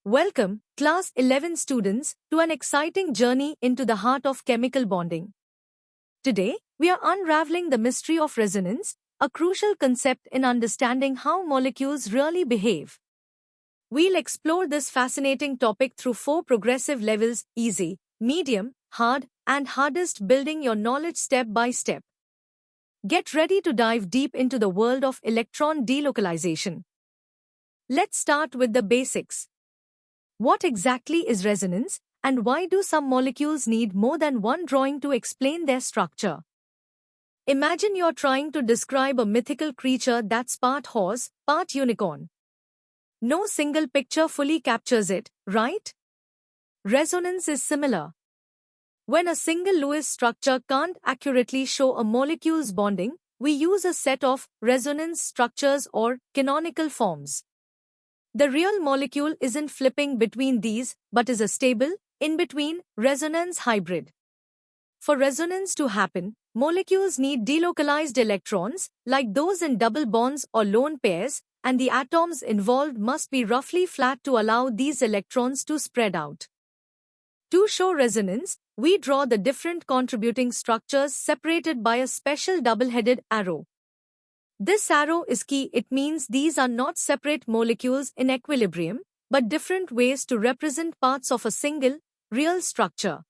Welcome, Class 11 students, to an exciting journey into the heart of chemical bonding. Today, we are unraveling the mystery of resonance, a crucial concept in understanding how molecules really behave. We'll explore this fascinating topic through 4 progressive levels: easy, medium, hard, and hardest, building your knowledge step by step. Get ready to dive deep into the world of electron delocalization. Let's start with the basics. What exactly is resonance, and why do some molecules need more than one drawing to explain their structure? Imagine you're trying to describe a mythical creature that's part horse, part unicorn. No single picture fully captures it, right? Resonance is similar. When a single Lewis structure can't accurately show a molecule's bonding, we use a set of resonance structures or canonical forms. The real molecule isn't flipping between these, but is a stable, in-between, resonance hybrid. For resonance to happen, molecules need delocalized electrons, like those in double bonds or lone pairs, and the atoms involved must be roughly flat to allow these electrons to spread out. To show resonance, we draw the different contributing structures separated by a special double-headed arrow. This arrow is key. It means these are not separate molecules in equilibrium, but different ways to represent parts of a single, real structure.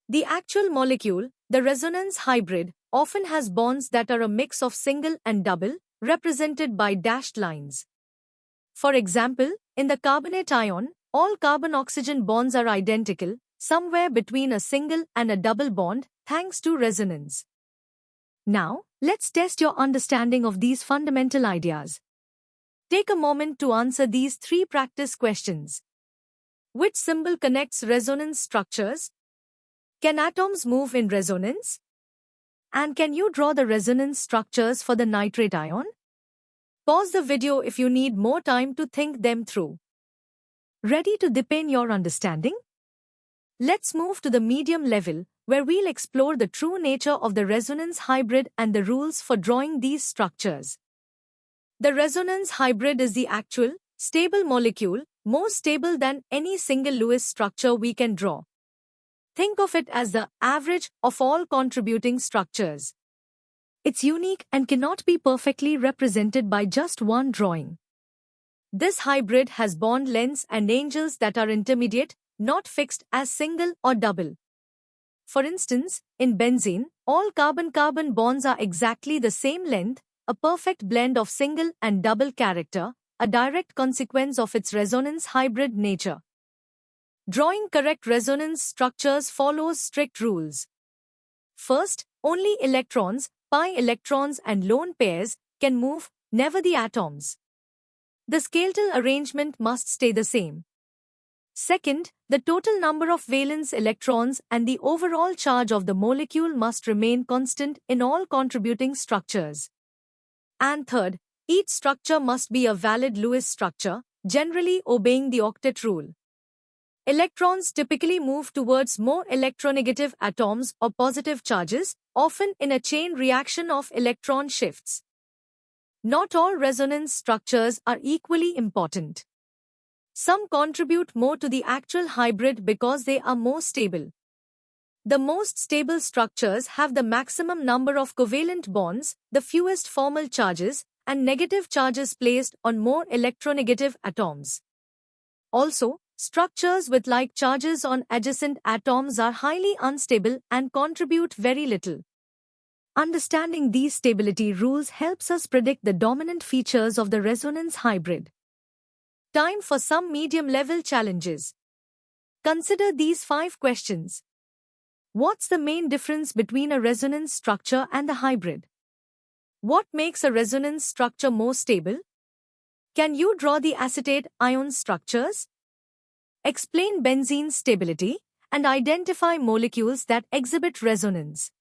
The actual molecule, the resonance hybrid, often has bonds that are a mix of single and double, represented by dashed lines. For example, in the carbonate ion, all carbon-oxygen bonds are identical, somewhere between a single and a double bond, thanks to resonance. Now, let's test your understanding of these fundamental ideas. Take a moment to answer these 3 practice questions. Which symbol connects resonance structures? Can atoms move in resonance? And can you draw the resonance structures for the nitrate ion? Pause the video if you need more time to think them through. Ready to deepen your understanding? Let's move to the medium level, where we'll explore the true nature of the resonance hybrid and the rules for drawing these structures. The resonance hybrid is the actual, stable molecule, more stable than any single Lewis structure we can draw. Think of it as the average of all contributing structures. It's unique and cannot be perfectly represented by just one drawing. This hybrid has bond lengths and angles that are intermediate, not fixed as single or double. For instance, in benzene, all carbon-carbon bonds are exactly the same length, a perfect blend of single and double character, a direct consequence of its resonance hybrid nature. Drawing correct resonance structures follows strict rules. First, only electrons, pi electrons and lone pairs, can move, never the atoms. The skeletal arrangement must stay the same. Second, the total number of valence electrons and the overall charge of the molecule must remain constant in all contributing structures. And third, each structure must be a valid Lewis structure, generally obeying the octet rule. Electrons typically move towards more electronegative atoms or positive charges, often in a chain reaction of electron shifts. Not all resonance structures are equally important. Some contribute more to the actual hybrid because they are more stable. The most stable structures have the maximum number of covalent bonds, the fewest formal charges, and negative charges placed on more electronegative atoms. Also, structures with like charges on adjacent atoms are highly unstable and contribute very little. Understanding these stability rules helps us predict the dominant features of the resonance hybrid. Time for some medium-level challenges. Consider these 5 questions. What's the main difference between a resonance structure and the hybrid? What makes a resonance structure more stable? Can you draw the acetate ion structures? Explain benzene's stability and identify molecules that exhibit resonance.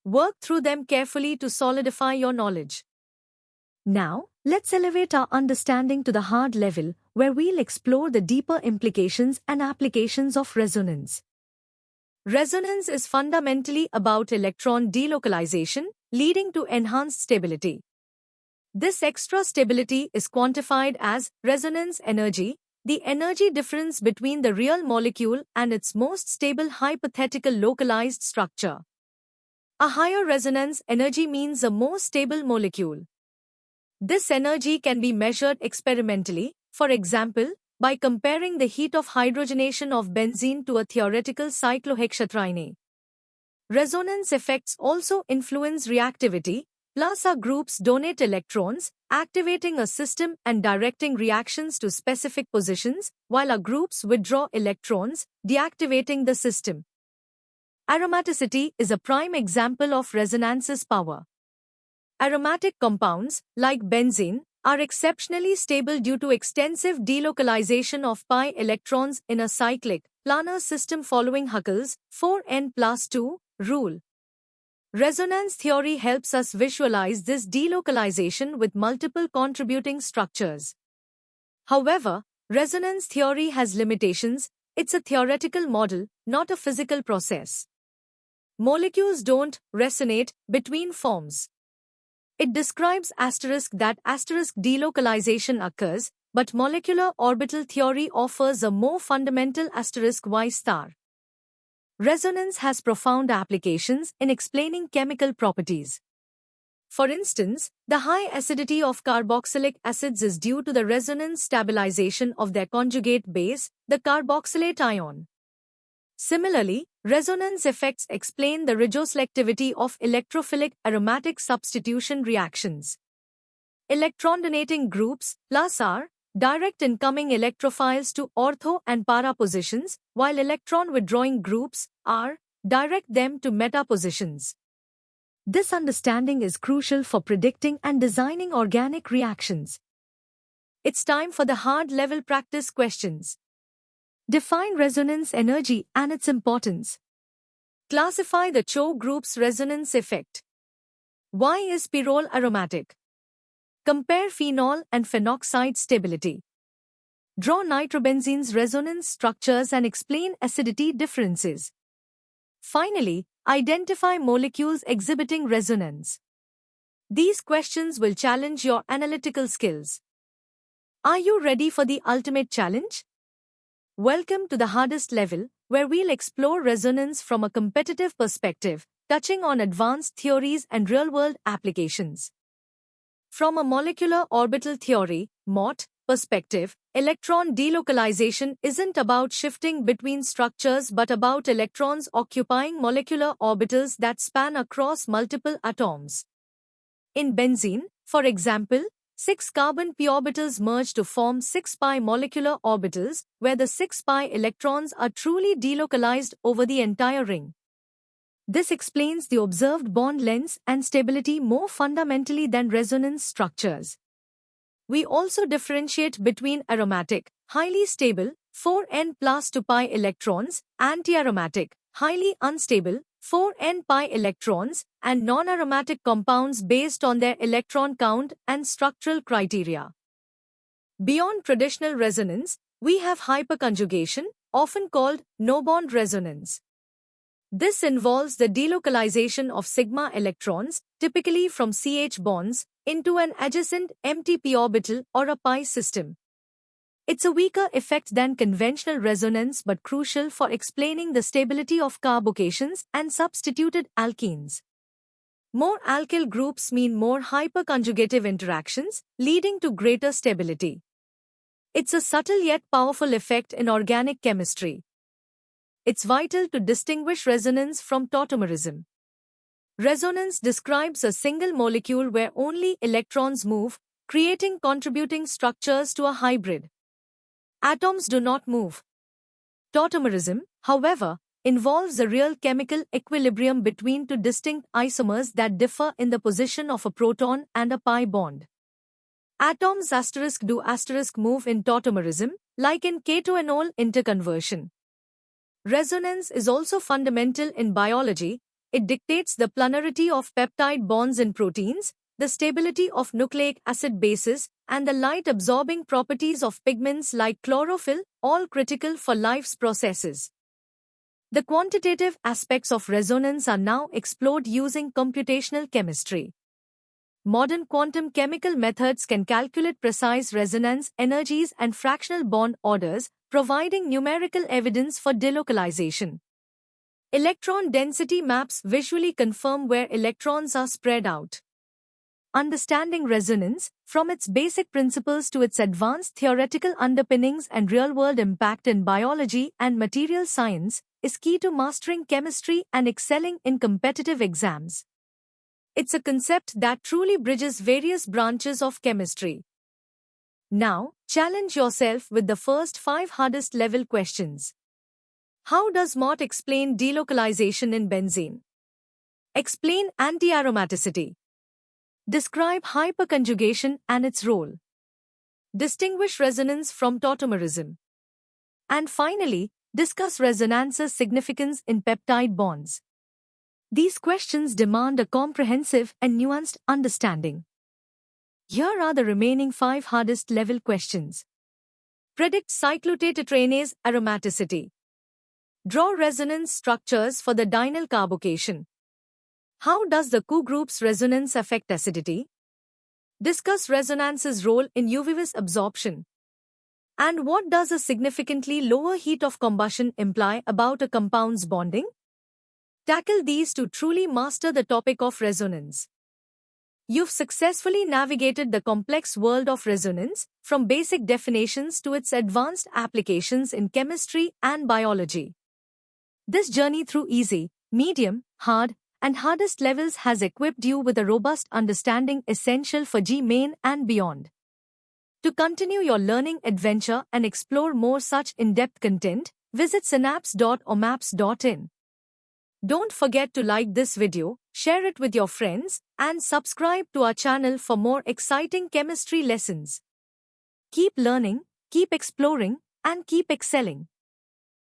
Work through them carefully to solidify your knowledge. Now, let's elevate our understanding to the hard level, where we'll explore the deeper implications and applications of resonance. Resonance is fundamentally about electron delocalization, leading to enhanced stability. This extra stability is quantified as resonance energy, the energy difference between the real molecule and its most stable hypothetical localized structure. A higher resonance energy means a more stable molecule. This energy can be measured experimentally, for example, by comparing the heat of hydrogenation of benzene to a theoretical cyclohexatriene. Resonance effects also influence reactivity. Plus groups donate electrons, activating a system and directing reactions to specific positions, while a groups withdraw electrons, deactivating the system. Aromaticity is a prime example of resonance's power. Aromatic compounds, like benzene, are exceptionally stable due to extensive delocalization of pi electrons in a cyclic, planar system following Huckel's 4n+2 rule. Resonance theory helps us visualize this delocalization with multiple contributing structures. However, resonance theory has limitations. It's a theoretical model, not a physical process. Molecules don't resonate between forms. It describes that delocalization occurs, but molecular orbital theory offers a more fundamental Y star. Resonance has profound applications in explaining chemical properties. For instance, the high acidity of carboxylic acids is due to the resonance stabilization of their conjugate base, the carboxylate ion. Similarly, resonance effects explain the regioselectivity of electrophilic aromatic substitution reactions. Electron-donating groups, +R, direct incoming electrophiles to ortho and para positions, while electron-withdrawing groups, R, direct them to meta positions. This understanding is crucial for predicting and designing organic reactions. It's time for the hard-level practice questions. Define resonance energy and its importance. Classify the CHO group's resonance effect. Why is pyrrole aromatic? Compare phenol and phenoxide stability. Draw nitrobenzene's resonance structures and explain acidity differences. Finally, identify molecules exhibiting resonance. These questions will challenge your analytical skills. Are you ready for the ultimate challenge? Welcome to the hardest level, where we'll explore resonance from a competitive perspective, touching on advanced theories and real-world applications. From a molecular orbital theory (MOT) perspective, electron delocalization isn't about shifting between structures but about electrons occupying molecular orbitals that span across multiple atoms. In benzene, for example, 6 carbon p orbitals merge to form 6 pi molecular orbitals, where the 6 pi electrons are truly delocalized over the entire ring. This explains the observed bond lengths and stability more fundamentally than resonance structures. We also differentiate between aromatic, highly stable, 4n+2 pi electrons, anti-aromatic, highly unstable, 4n pi electrons, and non-aromatic compounds based on their electron count and structural criteria. Beyond traditional resonance, we have hyperconjugation, often called no-bond resonance. This involves the delocalization of sigma electrons, typically from CH bonds, into an adjacent empty p orbital or a pi system. It's a weaker effect than conventional resonance but crucial for explaining the stability of carbocations and substituted alkenes. More alkyl groups mean more hyperconjugative interactions, leading to greater stability. It's a subtle yet powerful effect in organic chemistry. It's vital to distinguish resonance from tautomerism. Resonance describes a single molecule where only electrons move, creating contributing structures to a hybrid. Atoms do not move. Tautomerism, however, involves a real chemical equilibrium between two distinct isomers that differ in the position of a proton and a pi bond. Atoms do move in tautomerism, like in ketoenol interconversion. Resonance is also fundamental in biology. It dictates the planarity of peptide bonds in proteins, the stability of nucleic acid bases, and the light-absorbing properties of pigments like chlorophyll, all critical for life's processes. The quantitative aspects of resonance are now explored using computational chemistry. Modern quantum chemical methods can calculate precise resonance energies and fractional bond orders, providing numerical evidence for delocalization. Electron density maps visually confirm where electrons are spread out. Understanding resonance, from its basic principles to its advanced theoretical underpinnings and real-world impact in biology and material science, is key to mastering chemistry and excelling in competitive exams. It's a concept that truly bridges various branches of chemistry. Now, challenge yourself with the first 5 hardest level questions. How does Mott explain delocalization in benzene? Explain anti-aromaticity. Describe hyperconjugation and its role. Distinguish resonance from tautomerism. And finally, discuss resonance's significance in peptide bonds. These questions demand a comprehensive and nuanced understanding. Here are the remaining 5 hardest level questions. Predict cyclotetraenase aromaticity. Draw resonance structures for the dinyl carbocation. How does the Cu group's resonance affect acidity? Discuss resonance's role in UV-vis absorption. And what does a significantly lower heat of combustion imply about a compound's bonding? Tackle these to truly master the topic of resonance. You've successfully navigated the complex world of resonance, from basic definitions to its advanced applications in chemistry and biology. This journey through easy, medium, hard, and hardest levels has equipped you with a robust understanding essential for G-Main and beyond. To continue your learning adventure and explore more such in-depth content, visit synapse.omaps.in. Don't forget to like this video, share it with your friends, and subscribe to our channel for more exciting chemistry lessons. Keep learning, keep exploring, and keep excelling.